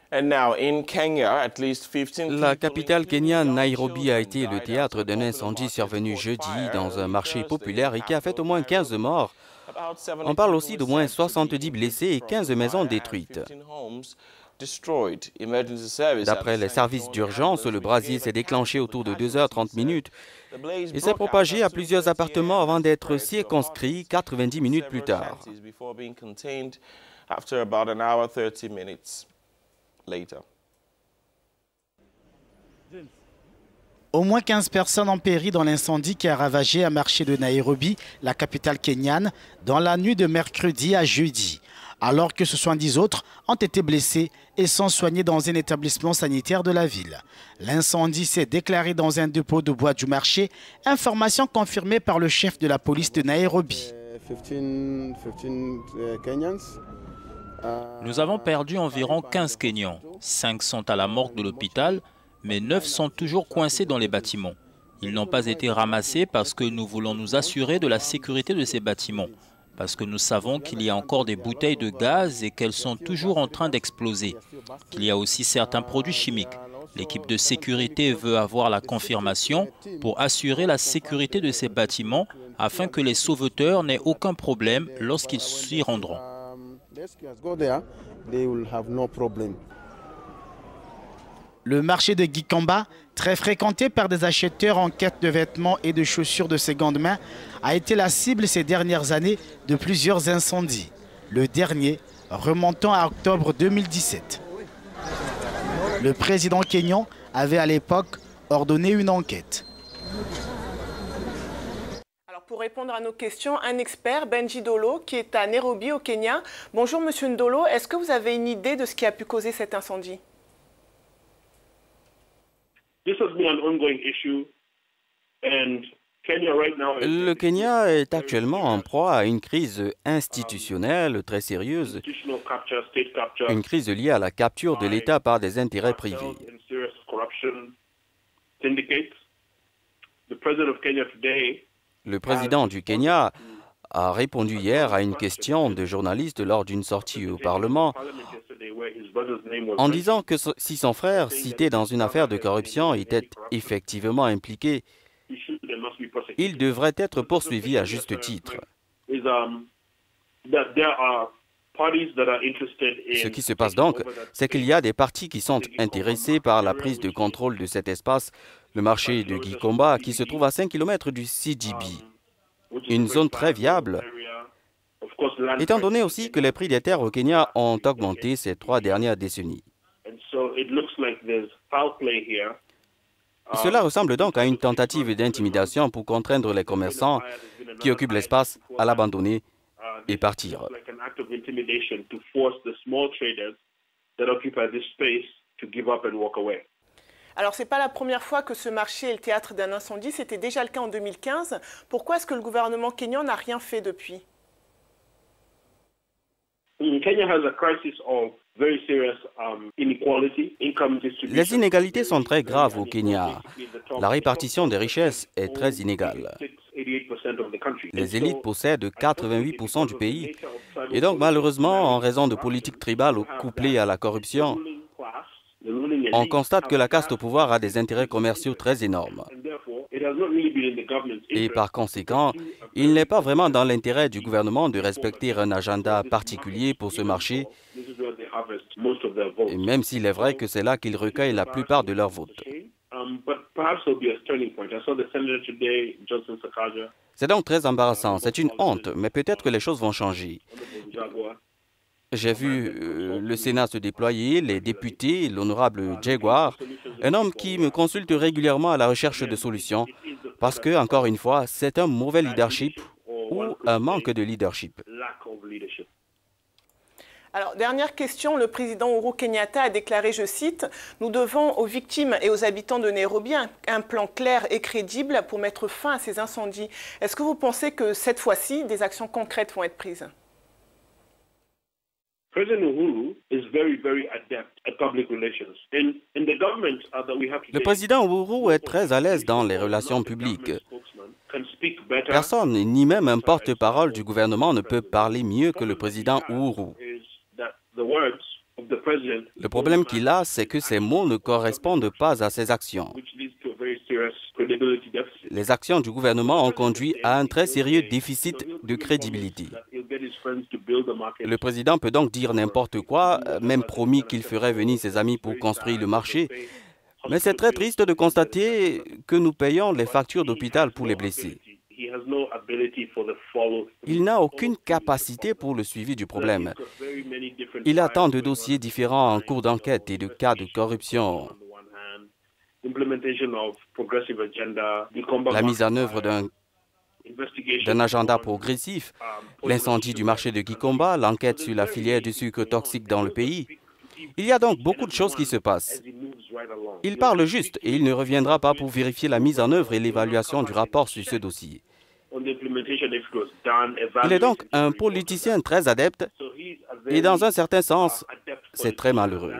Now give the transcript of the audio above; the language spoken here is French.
La capitale kenyane, Nairobi, a été le théâtre d'un incendie survenu jeudi dans un marché populaire et qui a fait au moins 15 morts. On parle aussi d'au moins 70 blessés et 15 maisons détruites. D'après les services d'urgence, le brasier s'est déclenché autour de 2h30 et s'est propagé à plusieurs appartements avant d'être circonscrit 90 minutes plus tard. Au moins 15 personnes ont péri dans l'incendie qui a ravagé un marché de Nairobi, la capitale kenyane, dans la nuit de mercredi à jeudi, alors que 70 autres ont été blessés et sont soignés dans un établissement sanitaire de la ville. L'incendie s'est déclaré dans un dépôt de bois du marché, information confirmée par le chef de la police de Nairobi. Nous avons perdu environ 15 Kenyans. 5 sont à la morgue de l'hôpital, mais 9 sont toujours coincés dans les bâtiments. Ils n'ont pas été ramassés parce que nous voulons nous assurer de la sécurité de ces bâtiments, parce que nous savons qu'il y a encore des bouteilles de gaz et qu'elles sont toujours en train d'exploser, qu'il y a aussi certains produits chimiques. L'équipe de sécurité veut avoir la confirmation pour assurer la sécurité de ces bâtiments afin que les sauveteurs n'aient aucun problème lorsqu'ils s'y rendront. Le marché de Gikamba, très fréquenté par des acheteurs en quête de vêtements et de chaussures de seconde main, a été la cible ces dernières années de plusieurs incendies. Le dernier remontant à octobre 2017. Le président kényan avait à l'époque ordonné une enquête. Alors pour répondre à nos questions, un expert, Benji Ndolo, qui est à Nairobi au Kenya. Bonjour Monsieur Ndolo, est-ce que vous avez une idée de ce qui a pu causer cet incendie? Le Kenya est actuellement en proie à une crise institutionnelle très sérieuse, une crise liée à la capture de l'État par des intérêts privés. Le président du Kenya a répondu hier à une question de journaliste lors d'une sortie au Parlement en disant que si son frère, cité dans une affaire de corruption, était effectivement impliqué, il devrait être poursuivi à juste titre. Ce qui se passe donc, c'est qu'il y a des partis qui sont intéressés par la prise de contrôle de cet espace, le marché de Gikamba, qui se trouve à 5 km du CGB. Une zone très viable, étant donné aussi que les prix des terres au Kenya ont augmenté ces 3 dernières décennies. Cela ressemble donc à une tentative d'intimidation pour contraindre les commerçants qui occupent l'espace à l'abandonner et partir. Alors, ce n'est pas la première fois que ce marché est le théâtre d'un incendie, c'était déjà le cas en 2015. Pourquoi est-ce que le gouvernement kényan n'a rien fait depuis? Les inégalités sont très graves au Kenya. La répartition des richesses est très inégale. Les élites possèdent 88% du pays. Et donc, malheureusement, en raison de politiques tribales couplées à la corruption, on constate que la caste au pouvoir a des intérêts commerciaux très énormes. Et par conséquent, il n'est pas vraiment dans l'intérêt du gouvernement de respecter un agenda particulier pour ce marché, et même s'il est vrai que c'est là qu'ils recueillent la plupart de leurs votes. C'est donc très embarrassant, c'est une honte, mais peut-être que les choses vont changer. J'ai vu le Sénat se déployer, les députés, l'honorable Jaguar, un homme qui me consulte régulièrement à la recherche de solutions, parce que, encore une fois, c'est un mauvais leadership ou un manque de leadership. Alors, dernière question, le président Uhuru Kenyatta a déclaré, je cite, « Nous devons aux victimes et aux habitants de Nairobi un plan clair et crédible pour mettre fin à ces incendies. » Est-ce que vous pensez que cette fois-ci, des actions concrètes vont être prises? Le président Uhuru est très à l'aise dans les relations publiques. Personne, ni même un porte-parole du gouvernement, ne peut parler mieux que le président Uhuru. Le problème qu'il a, c'est que ses mots ne correspondent pas à ses actions. Les actions du gouvernement ont conduit à un très sérieux déficit de crédibilité. Le président peut donc dire n'importe quoi, même promis qu'il ferait venir ses amis pour construire le marché. Mais c'est très triste de constater que nous payons les factures d'hôpital pour les blessés. Il n'a aucune capacité pour le suivi du problème. Il a tant de dossiers différents en cours d'enquête et de cas de corruption. La mise en œuvre d'un agenda progressif, l'incendie du marché de Gikomba, l'enquête sur la filière du sucre toxique dans le pays. Il y a donc beaucoup de choses qui se passent. Il parle juste et il ne reviendra pas pour vérifier la mise en œuvre et l'évaluation du rapport sur ce dossier. Il est donc un politicien très adepte et dans un certain sens, c'est très malheureux.